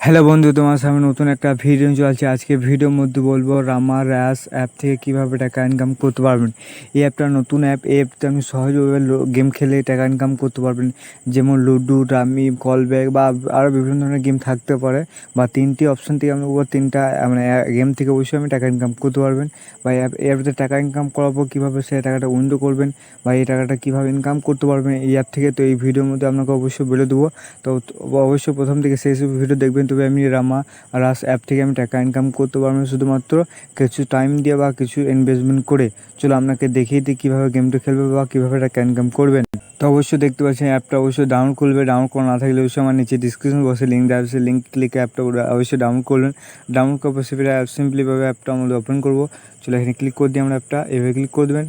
Hello বন্ধু, তোমার সামনে নতুন একটা ভিডিও চলছে। আজকে ভিডিওর মধ্যে বলবো রামা র্যাশ অ্যাপ থেকে কীভাবে টাকা ইনকাম করতে পারবেন। এই অ্যাপটা নতুন অ্যাপ। এই অ্যাপটা আপনি সহজভাবে গেম খেলে টাকা ইনকাম করতে পারবেন। যেমন লুডো, রামি, কল ব্যাক বা আরও বিভিন্ন ধরনের গেম থাকতে পারে। বা তিনটি অপশান থেকে আপনি তিনটা মানে গেম থেকে অবশ্যই আপনি টাকা ইনকাম করতে পারবেন। বা এই অ্যাপতে টাকা ইনকাম করার পর কীভাবে সেই টাকাটা উইথড্র করবেন বা এই টাকাটা কীভাবে ইনকাম করতে পারবেন এই অ্যাপ থেকে, তো এই ভিডিওর মধ্যে আপনাকে অবশ্যই বলে দেবো। তো অবশ্যই প্রথম থেকে শেষ ভিডিও দেখবেন, তবে আমি রামা রাস অ্যাপ থেকে আমি টাকা ইনকাম করতে পারবেন শুধুমাত্র কিছু টাইম দিয়ে বা কিছু ইনভেস্টমেন্ট করে। চলো আপনাকে দেখিয়ে দিই কীভাবে গেমটা খেলবে বা কীভাবে টাকা ইনকাম করবেন। তো অবশ্যই দেখতে পাচ্ছেন অ্যাপটা অবশ্যই ডাউনলোড করবে। ডাউনলোড করা না থাকলে অবশ্যই আমার নিচে ডিসক্রিপশন বক্সে লিঙ্ক দেওয়া আছে, লিঙ্ক ক্লিকে অ্যাপটা অবশ্যই ডাউনলোড করবেন। ডাউনলোড করার পর সেটা সিম্পলিভাবে অ্যাপটা আমাদের ওপেন করবো। চলো এখানে ক্লিক করে দিই আমরা অ্যাপটা, এভাবে ক্লিক করে দেবেন।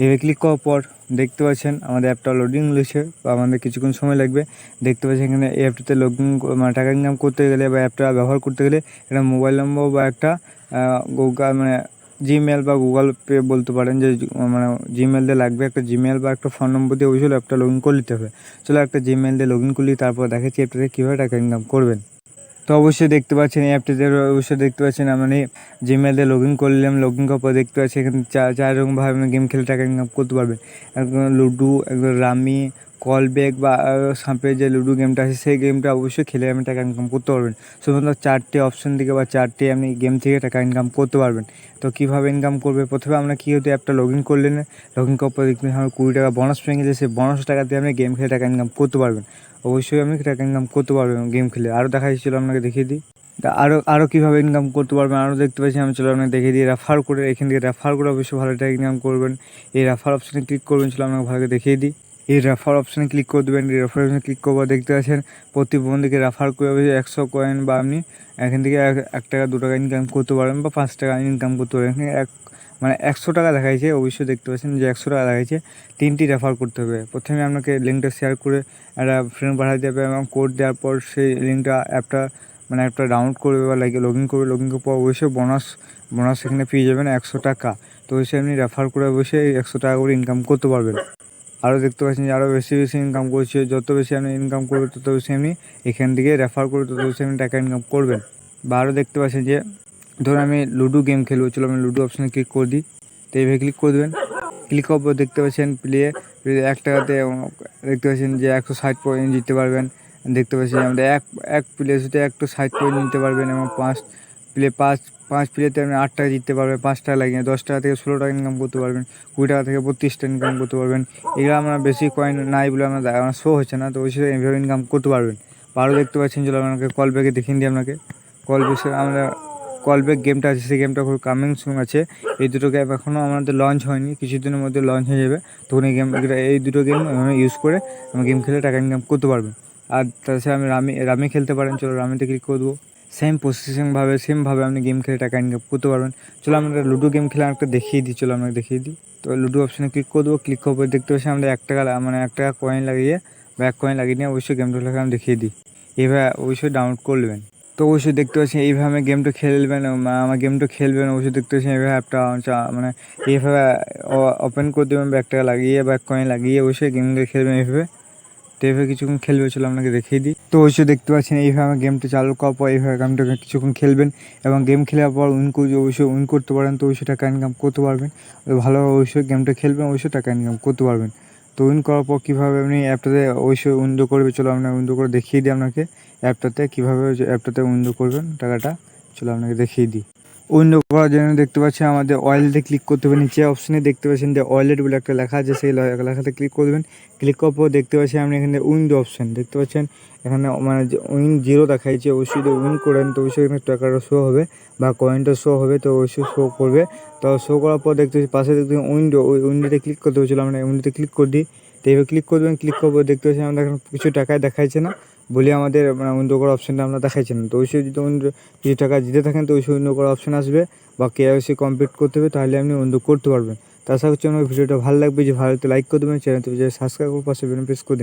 এভাবে ক্লিক করার পর দেখতে পাচ্ছেন আমাদের অ্যাপটা লোডিং রয়েছে বা আমাদের কিছুক্ষণ সময় লাগবে। দেখতে পাচ্ছেন এখানে এই অ্যাপটাতে মানে টাকা ইনকাম করতে গেলে বা অ্যাপটা ব্যবহার করতে গেলে একটা মোবাইল নম্বর বা একটা গুগল মানে জিমেল বা গুগল পে বলতে পারেন, যে মানে জিমেল দিয়ে লাগবে। একটা জিমেল বা একটা ফোন নম্বর দিয়ে অবশ্যই অ্যাপটা লগ ইন করে নিতে হবে। চলো একটা জিমেল দিয়ে লগ ইন করলি, তারপর দেখাচ্ছি অ্যাপটাতে কীভাবে টাকা ইনকাম করবেন। তো অবশ্যই দেখতে পাচ্ছেন এই অ্যাপটিতে অবশ্যই দেখতে পাচ্ছেন আমি জিমেল দিয়ে লগ ইন করলাম। লগ ইন করার পর দেখতে পাচ্ছি এখানে চার রকমভাবে আপনি গেম খেলে টাকা ইনকাম করতে পারবেন। একদম লুডো, একদম রামি, কল ব্যাক বা সাপের যে লুডো গেমটা আছে সেই গেমটা অবশ্যই খেলে আপনি টাকা ইনকাম করতে পারবেন। শুধুমাত্র চারটে অপশন থেকে বা চারটে আপনি গেম থেকে টাকা ইনকাম করতে পারবেন। তো কীভাবে ইনকাম করবে, প্রথমে আমরা কী হতো অ্যাপটা লগ ইন করলেন। লগ ইন করার পর দেখবেন আমার 20 টাকা বোনাস পেয়ে গেছে। সেই বোনাস টাকা দিয়ে আপনি গেম খেলে টাকা ইনকাম করতে পারবেন। অবশ্যই আপনি টাকা ইনকাম করতে পারবেন গেম খেলে। আরও দেখা যাচ্ছিলো, আপনাকে দেখিয়ে দিই। তা আরও কীভাবে ইনকাম করতে পারবেন আরও দেখতে পাচ্ছি আমি। চলো আপনাকে দেখিয়ে দিই রেফার করে। এখান থেকে রেফার করে অবশ্যই ভালো টাকা ইনকাম করবেন। এই রেফার অপশানে ক্লিক করবেন। চলো আপনাকে ভালো দেখিয়ে দিই। এই রেফার অপশানে ক্লিক করে দেবেন। এই রেফার অপশানে ক্লিক করবো দেখতে পাচ্ছেন প্রতি বন্ধুকে রেফার করে 100 কয়েন বা আপনি এখান থেকে 1 টাকা 2 টাকা ইনকাম করতে পারবেন বা 5 টাকা ইনকাম করতে পারবেন। এখানে মানে 100 টাকা দেখাইছে। অবশ্যই দেখতে পাচ্ছেন যে 100 টাকা দেখাইছে। 3টি রেফার করতে হবে। প্রথমে আপনাকে লিঙ্কটা শেয়ার করে একটা ফ্রেন্ড পাঠাতে হবে এবং কোড দেওয়ার পর সেই লিঙ্কটা অ্যাপটা ডাউনলোড করবে বা লগ ইন করবে। লগ ইন করার পর অবশ্যই বোনাস এখানে পেয়ে যাবেন 100 টাকা। তো অবশ্যই আপনি রেফার করে অবশ্যই 100 টাকা করে ইনকাম করতে পারবেন। আরও দেখতে পাচ্ছেন যে আরও বেশি ইনকাম করছে। যত বেশি আপনি ইনকাম করবেন তত বেশি আপনি এখান থেকে রেফার করে তত বেশি আপনি টাকা ইনকাম করবেন। বা আরও দেখতে পাচ্ছেন যে ধরুন আমি লুডো গেম খেলবো। চলো আমি লুডো অপশানে ক্লিক করে দিই। তো এইভাবে ক্লিক করে দেবেন। ক্লিক করার পর দেখতে পাচ্ছেন প্লে 1 টাকাতে দেখতে পাচ্ছেন যে 160 পয়েন্ট জিততে পারবেন। দেখতে পাচ্ছেন আমাদের এক প্লে শুধু 160 পয়েন্ট নিতে পারবেন এবং 5 প্লেতে আপনি 8 টাকা জিততে পারবেন। 5 টাকা লাগিয়ে 10 টাকা থেকে 16 টাকা ইনকাম করতে পারবেন। 20 টাকা থেকে 32 টাকা ইনকাম করতে পারবেন। এগুলো আমরা বেশি কয়েন নাই বলে আমার শো হচ্ছে না, তো অবশ্যই এইভাবে ইনকাম করতে পারবেন। আরও দেখতে পাচ্ছেন চলো আপনাকে কল ব্যাকে দেখিয়ে দিই। আপনাকে কল ব্যাকে আমরা কল ব্যাক গেমটা আছে, সেই গেমটা খুব কামিং সুন আছে। এই দুটো গেম এখনও আমাদের লঞ্চ হয়নি, কিছুদিনের মধ্যে লঞ্চ হয়ে যাবে। তখন এই দুটো গেম ইউজ করে আমি গেম খেলে টাকা ইনকাম করতে পারবেন। আর তাছাড়া আমি রামি খেলতে পারেন। চলো রামিতে ক্লিক করে দেবো। সেমভাবে আপনি গেম খেলে টাকা ইনকাম করতে পারবেন। চলো আমরা লুডো গেম খেলে একটা দেখিয়ে দিই। চলো আমাকে দেখিয়ে দিই। তো লুডো অপশানে ক্লিক করে দেবো। ক্লিক করার পর দেখতে পাচ্ছি আমাদের 1 টাকা 1 টাকা কয়েন লাগিয়ে বা 1 কয়েন লাগিয়ে নিয়ে অবশ্যই গেমটা খেলে আমি দেখিয়ে দিই। এভাবে অবশ্যই ডাউনলোড করে নেবেন। তো অবশ্যই দেখতে পাচ্ছেন এইভাবে গেমটা খেলবেন। আমার গেমটা খেলবেন অবশ্যই দেখতে পাচ্ছেন এইভাবে অ্যাপটা এইভাবে ওপেন করে দেবেন বা 1 টাকা লাগিয়ে বা 1 কয়েন লাগিয়ে অবশ্যই গেমটা খেলবেন এইভাবে। তো এইভাবে কিছুক্ষণ খেলবে। চলো আপনাকে দেখিয়ে দিই। তো অবশ্যই দেখতে পাচ্ছেন এইভাবে আমার গেমটা চালু করার পর এইভাবে গেমটাকে কিছুক্ষণ খেলবেন এবং গেম খেলার পর অবশ্যই উইন করতে পারেন। তো অবশ্যই টাকা ইনকাম করতে পারবেন। ভালোভাবে অবশ্যই গেমটা খেলবেন, অবশ্যই টাকা ইনকাম করতে পারবেন। তো উইন করার পর কীভাবে আপনি অ্যাপটাতে অবশ্যই উইন্ডো করবে। চলো আমরা উইন্ডো করে দেখিয়ে দিই আপনাকে অ্যাপটাতে কীভাবে অ্যাপটাতে উইন্ডো করবেন টাকাটা। চলো আপনাকে দেখিয়ে দিই। উইন্ডো করার জন্য দেখতে পাচ্ছেন আমাদের ওয়ালেটে ক্লিক করতে হবে। নিচে অপশানে দেখতে পাচ্ছেন যে ওয়ালেট বলে একটা লেখা আছে, সেই লেখাতে ক্লিক করবেন। ক্লিক করার পর দেখতে পাচ্ছেন আপনি এখানে উইন্ডো অপশান দেখতে পাচ্ছেন। এখানে উইন 0 দেখাইছে। অবশ্যই যদি উইন করেন তো অবশ্যই এখানে টাকাটা শো হবে বা কয়েনটা শো হবে। তো অবশ্যই শো করবে। তো শো করার পর দেখতে পাশে দেখতে উইন্ডো, ওই উইন্ডোতে ক্লিক করতে হবে। চলো আমরা উইন্ডোতে ক্লিক করে দিই। তো এইভাবে ক্লিক করবেন। ক্লিক করার পর দেখতে পাচ্ছেন আমাদের এখন কিছু টাকায় দেখাইছে না বলে আমাদের উইন্ডো করার অপশানটা আমরা দেখাইছে না। তো অবশ্যই যদি কিছু টাকা জিতে থাকেন তো অবশ্যই উইন্ডো করার অপশান আসবে বা কেওয়াইসি কমপ্লিট করতে হবে, তাহলে আপনি উইন্ডো করতে পারবেন। তো আশা করছি আমার ভিডিওটা ভালো লাগবে। যে ভালো লাগলে লাইক করে দেবেন, চ্যানেলটি সাবস্ক্রাইব করে পাশে বেল প্রেস করে দিন।